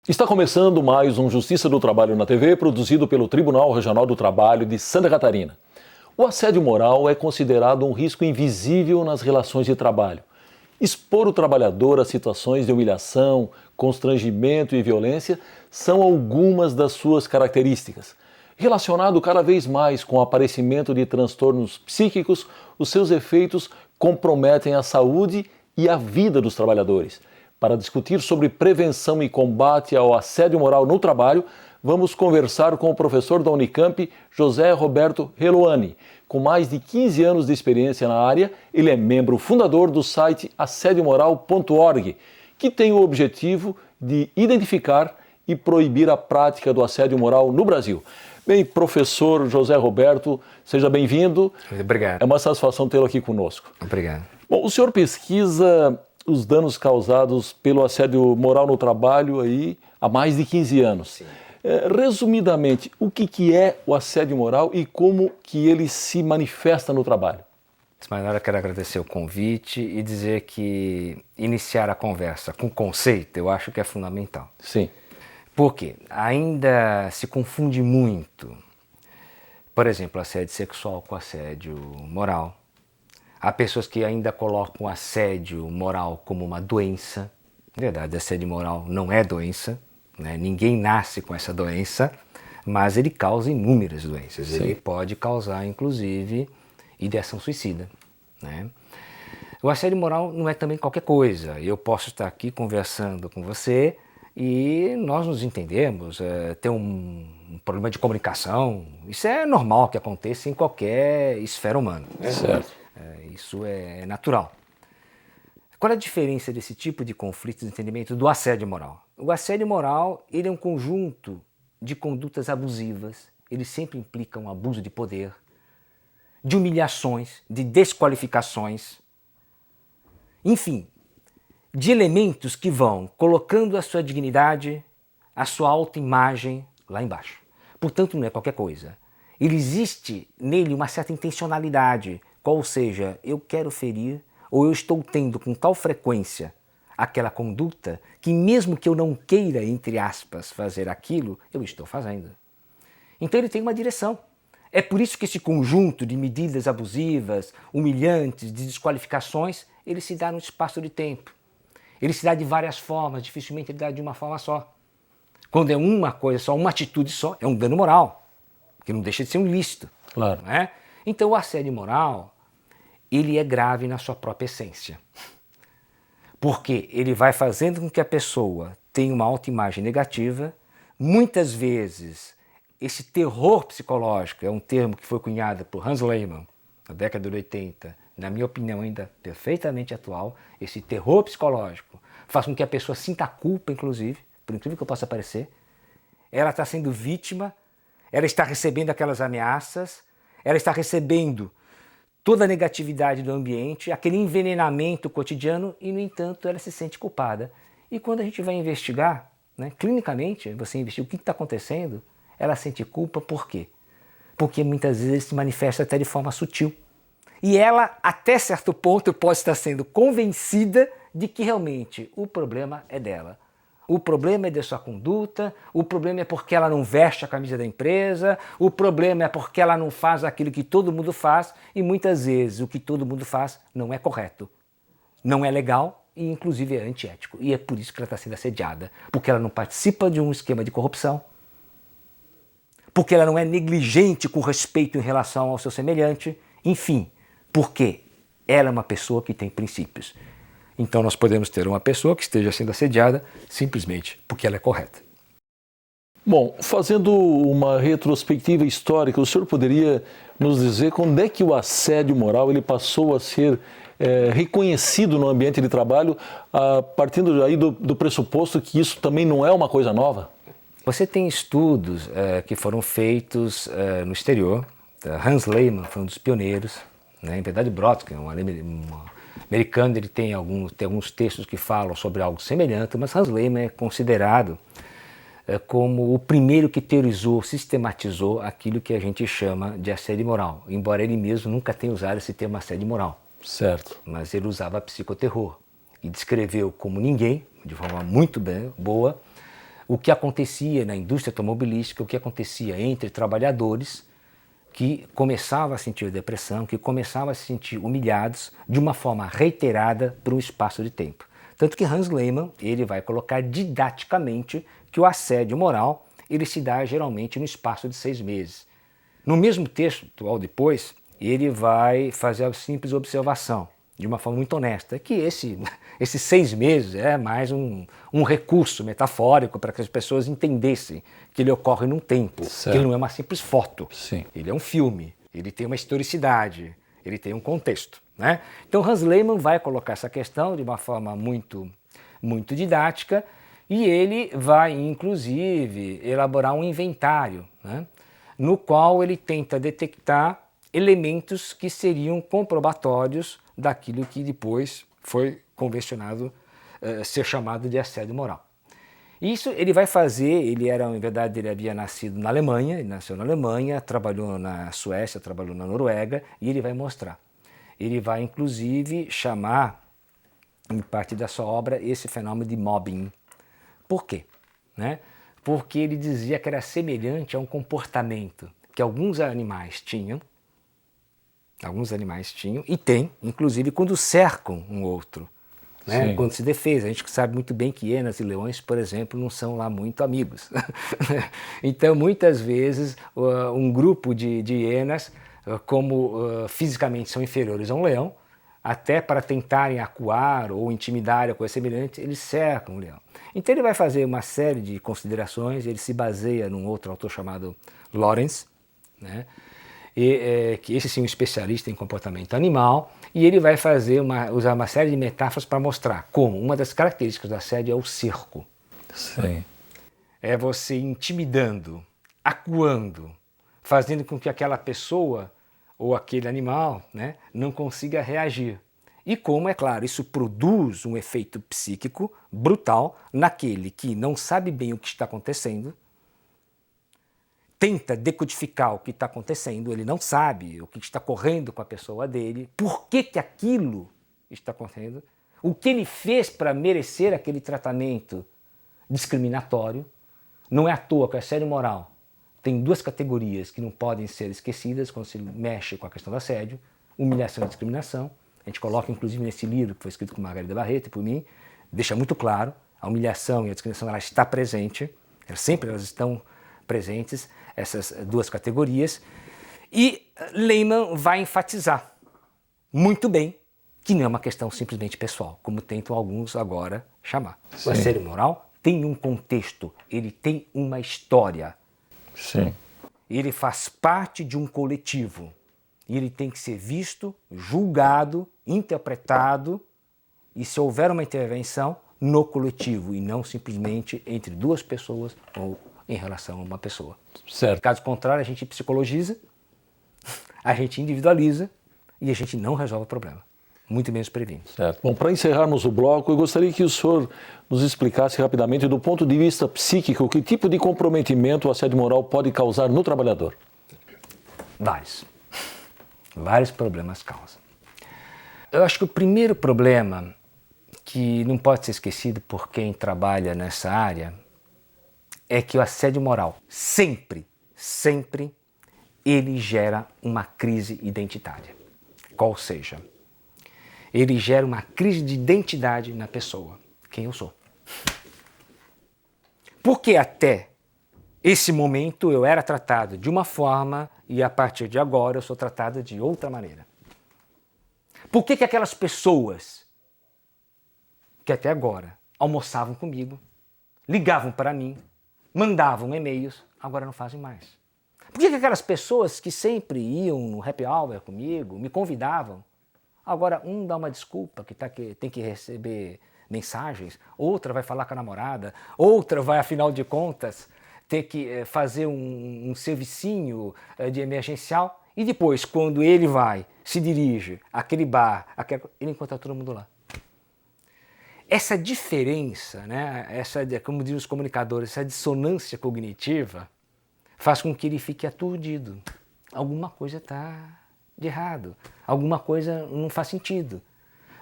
Está começando mais um Justiça do Trabalho na TV, produzido pelo Tribunal Regional do Trabalho de Santa Catarina. O assédio moral é considerado um risco invisível nas relações de trabalho. Expor o trabalhador a situações de humilhação, constrangimento e violência são algumas das suas características. Relacionado cada vez mais com o aparecimento de transtornos psíquicos, os seus efeitos comprometem a saúde e a vida dos trabalhadores. Para discutir sobre prevenção e combate ao assédio moral no trabalho, vamos conversar com o professor da Unicamp, José Roberto Reloani. Com mais de 15 anos de experiência na área, ele é membro fundador do site assediomoral.org, que tem o objetivo de identificar e proibir a prática do assédio moral no Brasil. Bem, professor José Roberto, seja bem-vindo. Obrigado. É uma satisfação tê-lo aqui conosco. Obrigado. Bom, o senhor pesquisa os danos causados pelo assédio moral no trabalho aí há mais de 15 anos. Sim. Resumidamente, o que é o assédio moral e como que ele se manifesta no trabalho? Mas eu quero agradecer o convite e dizer que iniciar a conversa com conceito eu acho que é fundamental. Sim. Porque ainda se confunde muito, por exemplo, assédio sexual com assédio moral. Há pessoas que ainda colocam o assédio moral como uma doença. Na verdade, assédio moral não é doença, né? Ninguém nasce com essa doença, mas ele causa inúmeras doenças. Sim. Ele pode causar, inclusive, ideação suicida, né? O assédio moral não é também qualquer coisa. Eu posso estar aqui conversando com você e nós nos entendemos, ter um problema de comunicação. Isso é normal que aconteça em qualquer esfera humana, né? Certo. Isso é natural. Qual é a diferença desse tipo de conflito de entendimento do assédio moral? O assédio moral ele é um conjunto de condutas abusivas. Ele sempre implica um abuso de poder, de humilhações, de desqualificações, enfim, de elementos que vão colocando a sua dignidade, a sua autoimagem lá embaixo. Portanto, não é qualquer coisa. Ele existe nele uma certa intencionalidade, qual seja, eu quero ferir ou eu estou tendo com tal frequência aquela conduta que mesmo que eu não queira, entre aspas, fazer aquilo, eu estou fazendo. Então ele tem uma direção. É por isso que esse conjunto de medidas abusivas, humilhantes, de desqualificações, ele se dá num espaço de tempo. Ele se dá de várias formas, dificilmente ele dá de uma forma só. Quando é uma coisa só, uma atitude só, é um dano moral, que não deixa de ser um ilícito. Claro. Não é? Então o assédio moral, ele é grave na sua própria essência. Porque ele vai fazendo com que a pessoa tenha uma autoimagem negativa. Muitas vezes, esse terror psicológico é um termo que foi cunhado por Hans Lehmann na década de 80, na minha opinião ainda perfeitamente atual. Esse terror psicológico faz com que a pessoa sinta culpa, inclusive, por incrível que eu possa parecer. Ela está sendo vítima, ela está recebendo aquelas ameaças, ela está recebendo toda a negatividade do ambiente, aquele envenenamento cotidiano e, no entanto, ela se sente culpada. E quando a gente vai investigar, né, clinicamente, você investiga o que está acontecendo, ela sente culpa por quê? Porque muitas vezes se manifesta até de forma sutil. E ela, até certo ponto, pode estar sendo convencida de que realmente o problema é dela. O problema é de sua conduta, o problema é porque ela não veste a camisa da empresa, o problema é porque ela não faz aquilo que todo mundo faz e muitas vezes o que todo mundo faz não é correto, não é legal e inclusive é antiético. E é por isso que ela está sendo assediada, porque ela não participa de um esquema de corrupção, porque ela não é negligente com respeito em relação ao seu semelhante, enfim, porque ela é uma pessoa que tem princípios. Então nós podemos ter uma pessoa que esteja sendo assediada simplesmente porque ela é correta. Bom, fazendo uma retrospectiva histórica, o senhor poderia nos dizer quando é que o assédio moral ele passou a ser reconhecido no ambiente de trabalho, partindo aí do pressuposto que isso também não é uma coisa nova? Você tem estudos que foram feitos no exterior. Hans Lehmann foi um dos pioneiros, né? Em verdade, Brodsky, um americano, ele tem alguns textos que falam sobre algo semelhante, mas Hans Lehmann é considerado como o primeiro que teorizou, sistematizou aquilo que a gente chama de assédio moral, embora ele mesmo nunca tenha usado esse termo assédio moral. Certo. Mas ele usava psicoterror e descreveu como ninguém, de forma muito boa, o que acontecia na indústria automobilística, o que acontecia entre trabalhadores que começavam a sentir depressão, que começavam a se sentir humilhados de uma forma reiterada por um espaço de tempo. Tanto que Hans Lehmann, ele vai colocar didaticamente que o assédio moral ele se dá geralmente no espaço de 6 meses. No mesmo texto, ou depois, ele vai fazer a simples observação, de uma forma muito honesta, que esses 6 meses é mais um recurso metafórico para que as pessoas entendessem que ele ocorre num tempo, certo. que ele não é uma simples foto, Sim. ele é um filme, ele tem uma historicidade, ele tem um contexto, né? Então Hans Lehmann vai colocar essa questão de uma forma muito didática e ele vai, inclusive, elaborar um inventário, né? No qual ele tenta detectar elementos que seriam comprobatórios daquilo que depois foi convencionado ser chamado de assédio moral. Isso ele vai fazer, ele havia nascido na Alemanha, ele nasceu na Alemanha, trabalhou na Suécia, trabalhou na Noruega, e ele vai mostrar. Ele vai, inclusive, chamar, em parte da sua obra, esse fenômeno de mobbing. Por quê? Né? Porque ele dizia que era semelhante a um comportamento que alguns animais tinham, e tem, inclusive, quando cercam um outro, né? Quando se defende. A gente sabe muito bem que hienas e leões, por exemplo, não são lá muito amigos. Então, muitas vezes, um grupo de hienas, como fisicamente são inferiores a um leão, até para tentarem acuar ou intimidar a coisa semelhante, eles cercam o leão. Então ele vai fazer uma série de considerações, ele se baseia num outro autor chamado Lawrence, né? Que esse sim é um especialista em comportamento animal, e ele vai usar uma série de metáforas para mostrar como uma das características do assédio é o cerco. Sim. É você intimidando, acuando, fazendo com que aquela pessoa ou aquele animal, né, não consiga reagir. E como, é claro, isso produz um efeito psíquico brutal naquele que não sabe bem o que está acontecendo, tenta decodificar o que está acontecendo, ele não sabe o que está correndo com a pessoa dele, por que aquilo está acontecendo, o que ele fez para merecer aquele tratamento discriminatório. Não é à toa que o assédio moral tem 2 categorias que não podem ser esquecidas quando se mexe com a questão do assédio: humilhação e discriminação. A gente coloca, inclusive, nesse livro que foi escrito por Margarida Barreto e por mim, deixa muito claro, a humilhação e a discriminação ela está presente, elas estão presentes, essas 2 categorias, e Lehmann vai enfatizar muito bem que não é uma questão simplesmente pessoal, como tentam alguns agora chamar. Sim. O assédio moral tem um contexto, ele tem uma história. Sim. Ele faz parte de um coletivo e ele tem que ser visto, julgado, interpretado e, se houver uma intervenção, no coletivo e não simplesmente entre 2 pessoas ou em relação a uma pessoa. Certo. Caso contrário, a gente psicologiza, a gente individualiza e a gente não resolve o problema. Muito menos previne. Certo. Bom, para encerrarmos o bloco, eu gostaria que o senhor nos explicasse rapidamente, do ponto de vista psíquico, que tipo de comprometimento o assédio moral pode causar no trabalhador? Vários problemas causam. Eu acho que o primeiro problema, que não pode ser esquecido por quem trabalha nessa área, é que o assédio moral sempre, ele gera uma crise identitária. Qual seja, ele gera uma crise de identidade na pessoa. Quem eu sou? Porque até esse momento eu era tratado de uma forma e a partir de agora eu sou tratado de outra maneira. Por que aquelas pessoas que até agora almoçavam comigo, ligavam para mim, mandavam e-mails, agora não fazem mais? Por que aquelas pessoas que sempre iam no happy hour comigo, me convidavam, agora um dá uma desculpa que tem que receber mensagens, outra vai falar com a namorada, outra vai, afinal de contas, ter que fazer um servicinho de emergencial, e depois, quando ele se dirige àquele bar, ele encontra todo mundo lá. Essa diferença, né, como dizem os comunicadores, essa dissonância cognitiva faz com que ele fique aturdido. Alguma coisa está de errado, alguma coisa não faz sentido.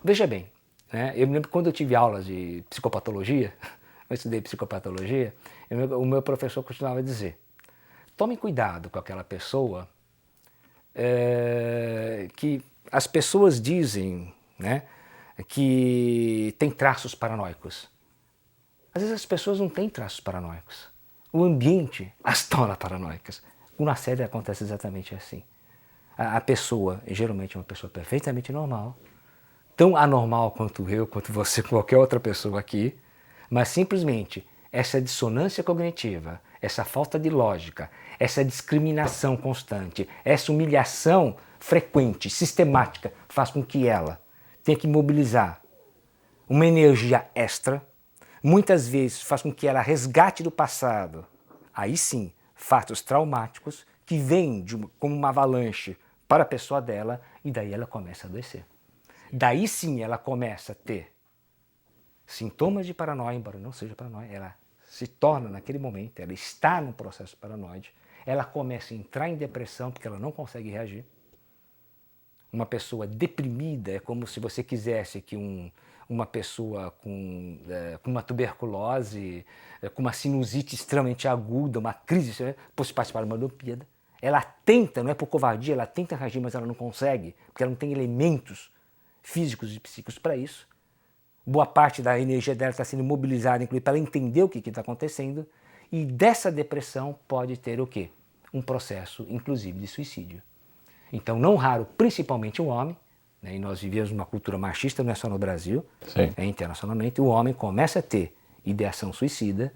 Veja bem, né, eu me lembro quando eu tive aulas de psicopatologia, eu estudei psicopatologia, o meu professor costumava dizer, tome cuidado com aquela pessoa que as pessoas dizem, né, que tem traços paranoicos. Às vezes as pessoas não têm traços paranoicos. O ambiente as torna paranoicas. Com assédio acontece exatamente assim. A pessoa, geralmente é uma pessoa perfeitamente normal, tão anormal quanto eu, quanto você, qualquer outra pessoa aqui, mas simplesmente essa dissonância cognitiva, essa falta de lógica, essa discriminação constante, essa humilhação frequente, sistemática, faz com que ela tenha que mobilizar uma energia extra, muitas vezes faz com que ela resgate do passado, aí sim, fatos traumáticos que vêm como uma avalanche para a pessoa dela e daí ela começa a adoecer. Daí sim ela começa a ter sintomas de paranoia, embora não seja paranoia, ela se torna naquele momento, ela está num processo paranoide, ela começa a entrar em depressão porque ela não consegue reagir. Uma pessoa deprimida é como se você quisesse que uma pessoa com uma tuberculose, com uma sinusite extremamente aguda, uma crise, fosse participar de uma Olimpíada. Ela tenta, não é por covardia, ela tenta reagir, mas ela não consegue, porque ela não tem elementos físicos e psíquicos para isso. Boa parte da energia dela está sendo mobilizada, inclusive, para ela entender o que está acontecendo, e dessa depressão pode ter o quê? Um processo, inclusive, de suicídio. Então, não raro, principalmente o homem, né, e nós vivemos uma cultura machista, não é só no Brasil, internacionalmente, o homem começa a ter ideação suicida,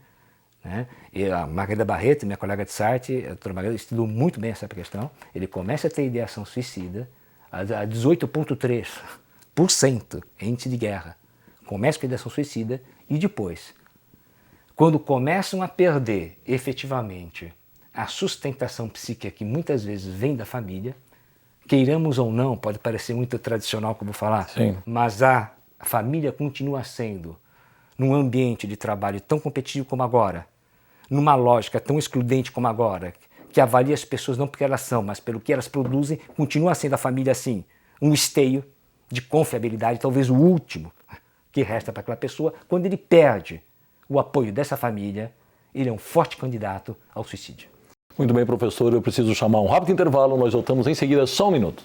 né, e a Margarida Barreto, minha colega de Sartre, a doutora Margarida, estudou muito bem essa questão, ele começa a ter ideação suicida a 18,3% em índice de guerra. Começa com a ideação suicida e depois, quando começam a perder efetivamente a sustentação psíquica que muitas vezes vem da família, queiramos ou não, pode parecer muito tradicional que eu vou falar, Sim. mas a família continua sendo, num ambiente de trabalho tão competitivo como agora, numa lógica tão excludente como agora, que avalia as pessoas não porque elas são, mas pelo que elas produzem, continua sendo a família assim, um esteio de confiabilidade, talvez o último que resta para aquela pessoa. Quando ele perde o apoio dessa família, ele é um forte candidato ao suicídio. Muito bem, professor, eu preciso chamar um rápido intervalo, nós voltamos em seguida, só um minuto.